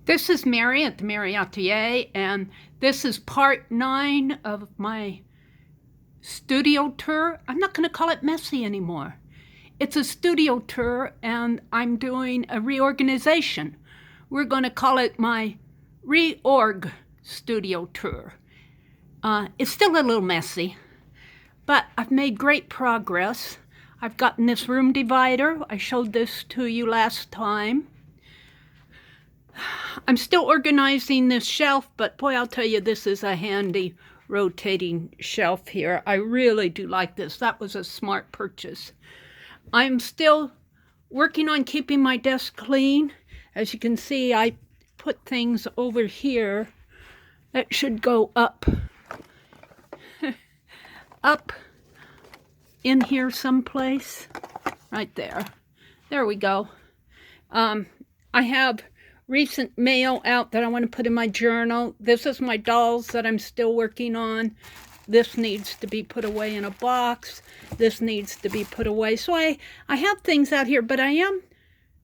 This is Mary at the.meri.atelier, and this is part 9 of my studio tour. I'm not going to call it messy anymore. It's a studio tour, and I'm doing a reorganization. We're going to call it my reorg studio tour. It's still a little messy, but I've made great progress. I've gotten this room divider. I showed this to you last time. I'm still organizing this shelf, but boy, I'll tell you, this is a handy rotating shelf here. I really do like this. That was a smart purchase. I'm still working on keeping my desk clean. As you can see, I put things over here that should go up up in here someplace. Right there. There we go. I have recent mail out that I want to put in my journal. This is my dolls that I'm still working on. This needs to be put away in a box. This needs to be put away. So I have things out here, but I am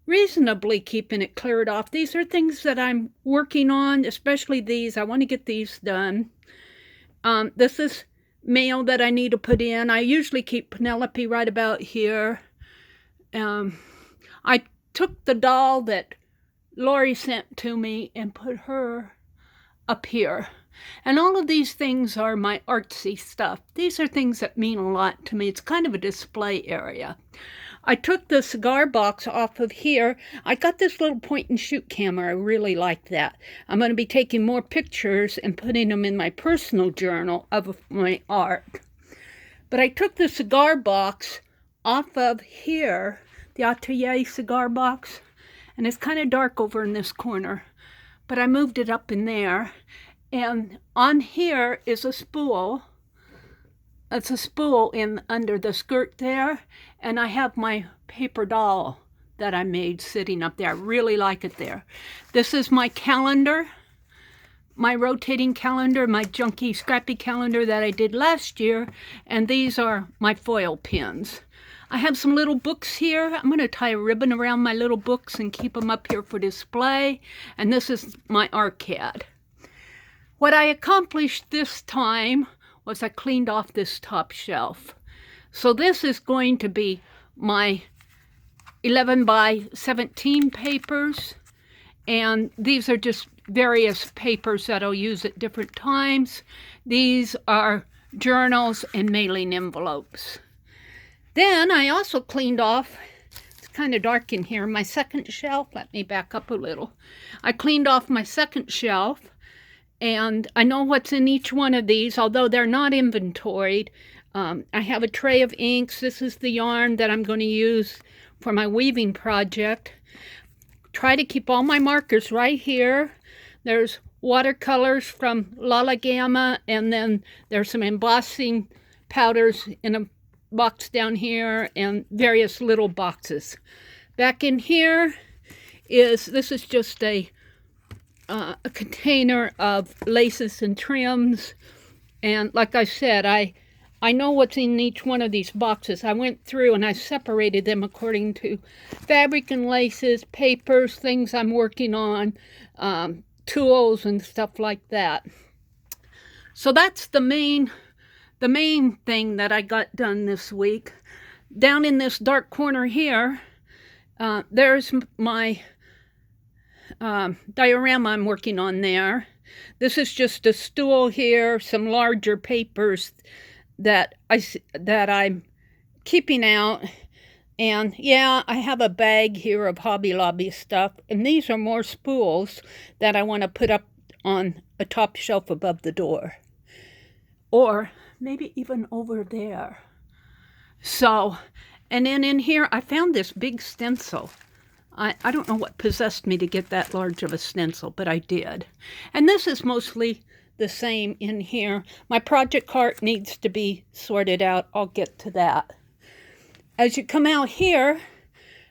reasonably keeping it cleared off. These are things that I'm working on, especially these. I want to get these done. This is mail that I need to put in. I usually keep Penelope right about here. I took the doll that Lori sent to me and put her up here. And all of these things are my artsy stuff. These are things that mean a lot to me. It's kind of a display area. I took the cigar box off of here. I got this little point and shoot camera. I really like that. I'm going to be taking more pictures and putting them in my personal journal of my art. But I took the cigar box off of here, the Atelier cigar box. And it's kind of dark over in this corner, but I moved it up in there. And on here is a spool. It's a spool in under the skirt there. And I have my paper doll that I made sitting up there. I really like it there. This is my calendar, my rotating calendar, my junky, scrappy calendar that I did last year. And these are my foil pins. I have some little books here. I'm going to tie a ribbon around my little books and keep them up here for display. And this is my arcade. What I accomplished this time was I cleaned off this top shelf. So this is going to be my 11 by 17 papers. And these are just various papers that I'll use at different times. These are journals and mailing envelopes. Then I also cleaned off, it's kind of dark in here, my second shelf. Let me back up a little. I cleaned off my second shelf, and I know what's in each one of these, although they're not inventoried. I have a tray of inks. This is the yarn that I'm going to use for my weaving project. Try to keep all my markers right here. There's watercolors from Lala Gamma, and then there's some embossing powders in a box down here and various little boxes. Back in here is, this is just a container of laces and trims. And like I said, I know what's in each one of these boxes. I went through and I separated them according to fabric and laces, papers, things I'm working on, tools and stuff like that. So that's the main thing that I got done this week. Down in this dark corner here, there's my diorama I'm working on there. This is just a stool here, some larger papers that I'm keeping out. And yeah, I have a bag here of Hobby Lobby stuff. And these are more spools that I want to put up on a top shelf above the door. Or maybe even over there. So, and then in here, I found this big stencil. I don't know what possessed me to get that large of a stencil, but I did. And this is mostly the same in here. My project cart needs to be sorted out. I'll get to that. As you come out here,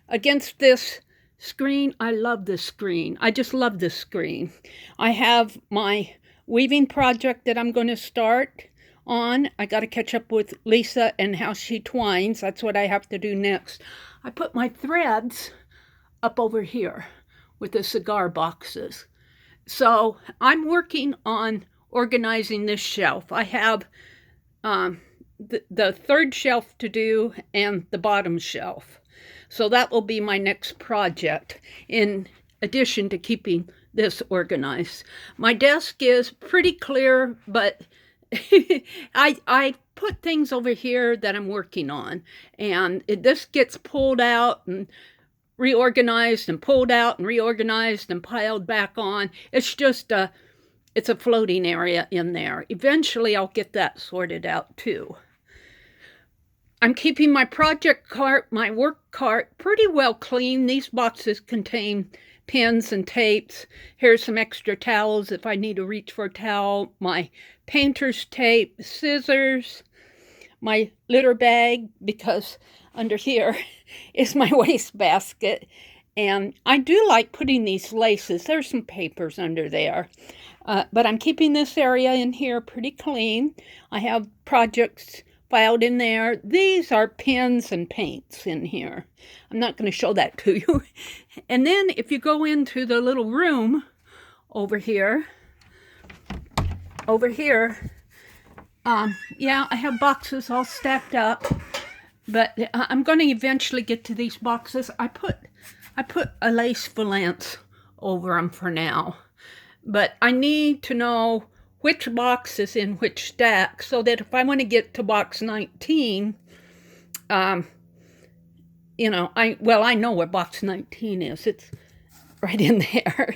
against this screen, I love this screen. I just love this screen. I have my weaving project that I'm going to start on. I got to catch up with Lisa and how she twines. That's what I have to do next. I put my threads up over here with the cigar boxes. So I'm working on organizing this shelf. I have the third shelf to do and the bottom shelf. So that will be my next project, in addition to keeping this organized. My desk is pretty clear, but I put things over here that I'm working on, and this gets pulled out and reorganized and pulled out and reorganized and piled back on. It's just it's a floating area in there. Eventually I'll get that sorted out too. I'm keeping my project cart, my work cart, pretty well clean. These boxes contain pins and tapes. Here's some extra towels if I need to reach for a towel. My painter's tape, scissors, my litter bag, because under here is my wastebasket. And I do like putting these laces. There's some papers under there. But I'm keeping this area in here pretty clean. I have projects filed in there. These are pens and paints in here. I'm not going to show that to you. And then if you go into the little room over here, yeah, I have boxes all stacked up, but I'm going to eventually get to these boxes. I put a lace valance over them for now, but I need to know which box is in which stack, so that if I want to get to box 19, you know, I know where box 19 is. It's right in there.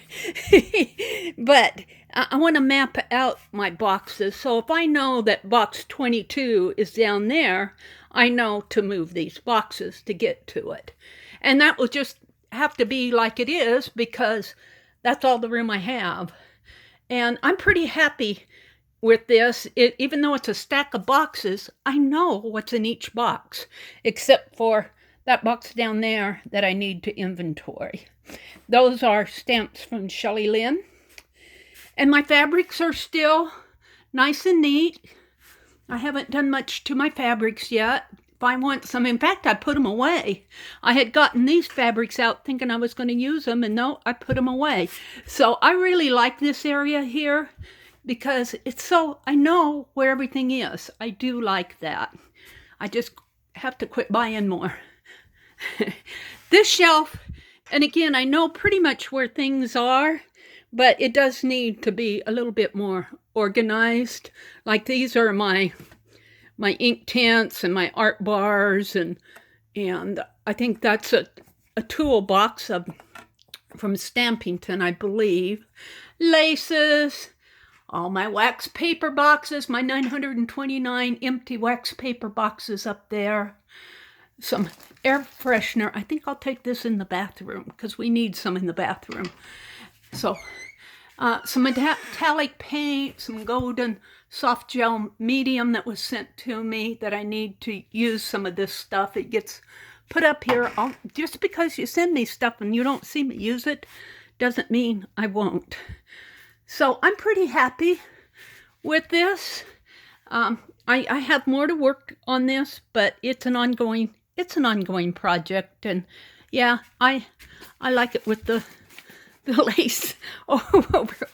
But I want to map out my boxes, so if I know that box 22 is down there, I know to move these boxes to get to it. And that will just have to be like it is, because that's all the room I have. And I'm pretty happy with this. Even though it's a stack of boxes, I know what's in each box, except for that box down there that I need to inventory. Those are stamps from Shelley Lynn. And my fabrics are still nice and neat. I haven't done much to my fabrics yet. If I want some, in fact, I put them away. I had gotten these fabrics out thinking I was going to use them, and no, I put them away. So I really like this area here, because it's so, I know where everything is. I do like that. I just have to quit buying more. This shelf, and again, I know pretty much where things are, but it does need to be a little bit more organized. Like these are my ink tints and my art bars, and I think that's a toolbox from Stampington, I believe. Laces, all my wax paper boxes, my 929 empty wax paper boxes up there. Some air freshener. I think I'll take this in the bathroom, because we need some in the bathroom. So some metallic paint, some golden soft gel medium that was sent to me that I need to use some of this stuff. It gets put up here. Just because you send me stuff and you don't see me use it doesn't mean I won't. So I'm pretty happy with this. I have more to work on this, but it's an ongoing project. And yeah, I like it with the lace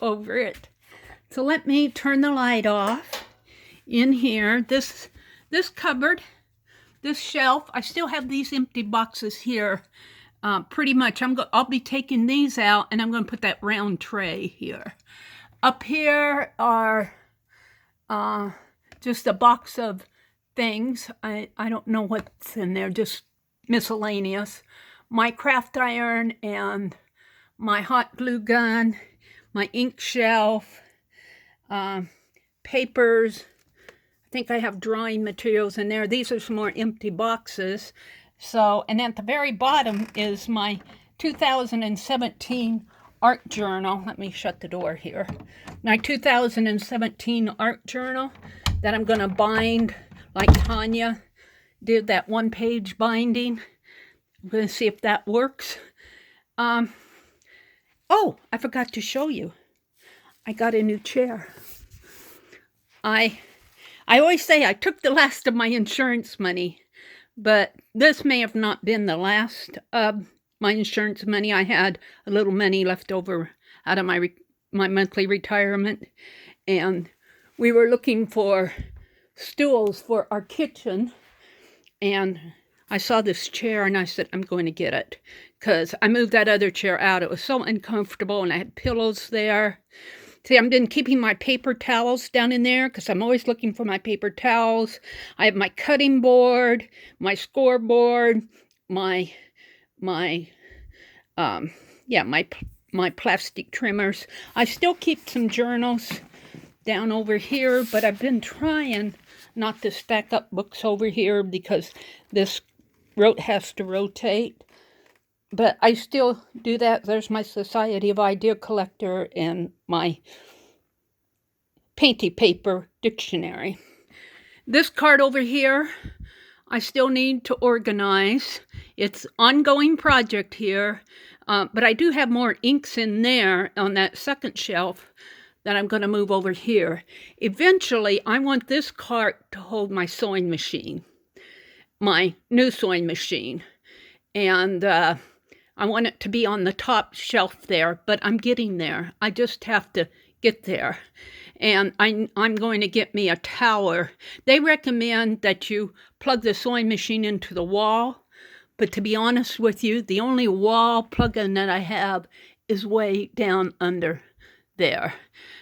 over it. So let me turn the light off in here. This cupboard, this shelf, I still have these empty boxes here. Pretty much, I'll be taking these out, and I'm going to put that round tray here. Up here are just a box of things. I don't know what's in there, just miscellaneous. My craft iron and my hot glue gun, my ink shelf, papers. I think I have drawing materials in there. These are some more empty boxes. So, and at the very bottom is my 2017 art journal. Let me shut the door here. My 2017 art journal that I'm going to bind like Tanya did, that one-page binding. I'm going to see if that works. Oh, I forgot to show you. I got a new chair. I always say I took the last of my insurance money, but this may have not been the last of my insurance money. I had a little money left over out of my my monthly retirement, and we were looking for stools for our kitchen, and I saw this chair and I said, I'm going to get it, because I moved that other chair out. It was so uncomfortable, and I had pillows there. See, I've been keeping my paper towels down in there because I'm always looking for my paper towels. I have my cutting board, my scoreboard, my plastic trimmers. I still keep some journals down over here, but I've been trying not to stack up books over here because this has to rotate. But I still do that. There's my Society of Idea Collector and my painty paper dictionary. This card over here, I still need to organize. It's an ongoing project here, but I do have more inks in there on that second shelf that I'm going to move over here. Eventually, I want this cart to hold my sewing machine, my new sewing machine, and I want it to be on the top shelf there, but I'm getting there. I just have to get there. And I'm going to get me a tower. They recommend that you plug the sewing machine into the wall, but to be honest with you, the only wall plug-in that I have is way down under there.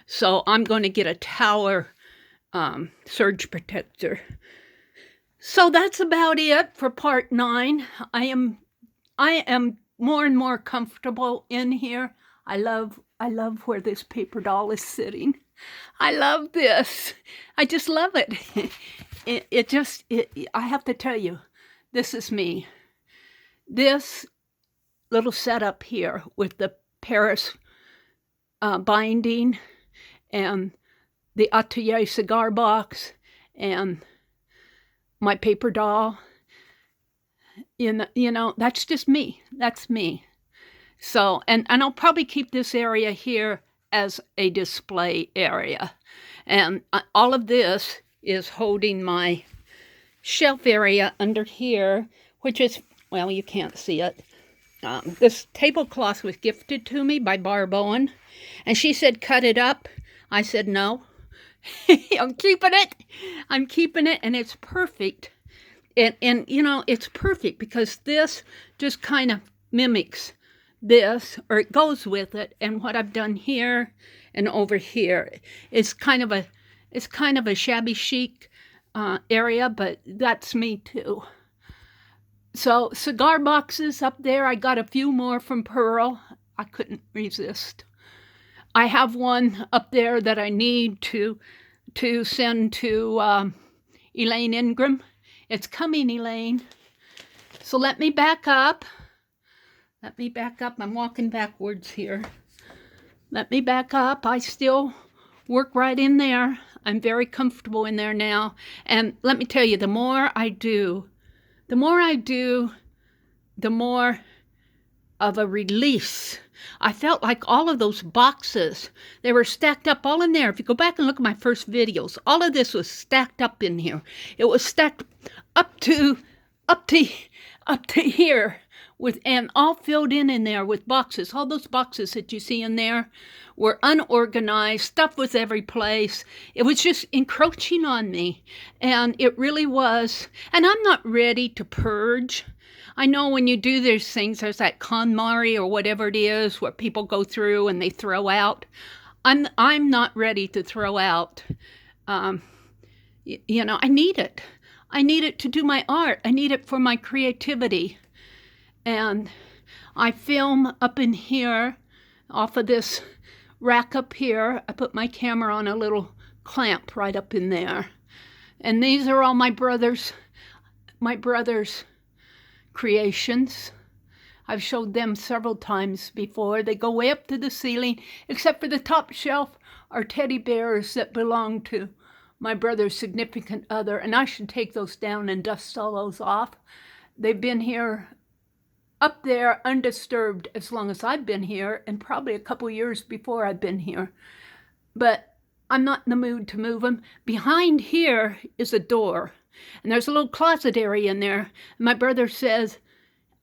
So I'm going to get a tower surge protector. So that's about it for part 9. I am more and more comfortable in here. I love where this paper doll is sitting. I love this. I just love it. I have to tell you, this is me. This little setup here with the Paris binding and the Atelier cigar box and my paper doll. You know, that's just me. That's me. So, and I'll probably keep this area here as a display area. And all of this is holding my shelf area under here, which is, well, you can't see it. This tablecloth was gifted to me by Barb Owen, and she said, cut it up. I said, no. I'm keeping it. I'm keeping it, and it's perfect. And you know, it's perfect because this just kind of mimics this, or it goes with it. And what I've done here and over here is kind of a shabby chic area, but that's me too. So cigar boxes up there, I got a few more from Pearl. I couldn't resist. I have one up there that I need to send to Elaine Ingram. It's coming, Elaine. So let me back up. I'm walking backwards here. Let me back up. I still work right in there. I'm very comfortable in there now. And let me tell you, the more I do, the more of a release. I felt like all of those boxes, they were stacked up all in there. If you go back and look at my first videos, all of this was stacked up in here. It was stacked up to here, and all filled in there with boxes. All those boxes that you see in there were unorganized. Stuff was every place. It was just encroaching on me, and it really was. And I'm not ready to purge. I know when you do these things, there's that KonMari or whatever it is where people go through and they throw out. I'm not ready to throw out. You know, I need it. I need it to do my art. I need it for my creativity. And I film up in here, off of this rack up here. I put my camera on a little clamp right up in there. And these are all my brother's creations. I've showed them several times before. They go way up to the ceiling, except for the top shelf are teddy bears that belong to my brother's significant other, and I should take those down and dust all those off. They've been here up there undisturbed as long as I've been here, and probably a couple years before I've been here. But I'm not in the mood to move them. Behind here is a door, and there's a little closet area in there. And my brother says,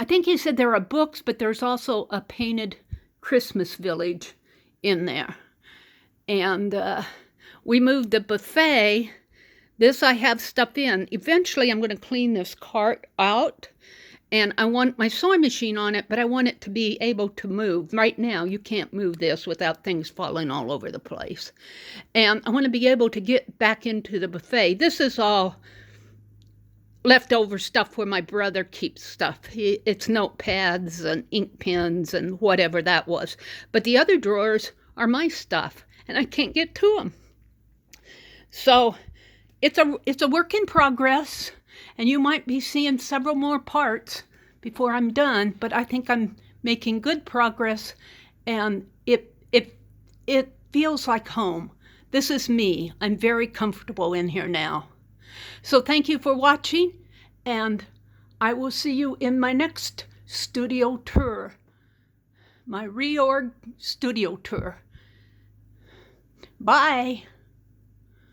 I think he said there are books, but there's also a painted Christmas village in there. And we moved the buffet. This I have stuff in. Eventually I'm going to clean this cart out, and I want my sewing machine on it, but I want it to be able to move. Right now you can't move this without things falling all over the place. And I want to be able to get back into the buffet. This is all leftover stuff where my brother keeps stuff. It's notepads and ink pens and whatever that was. But the other drawers are my stuff, and I can't get to them. So it's a work in progress, and you might be seeing several more parts before I'm done, but I think I'm making good progress, and it feels like home. This is me. I'm very comfortable in here now. So thank you for watching, and I will see you in my next studio tour, my reorg studio tour. Bye.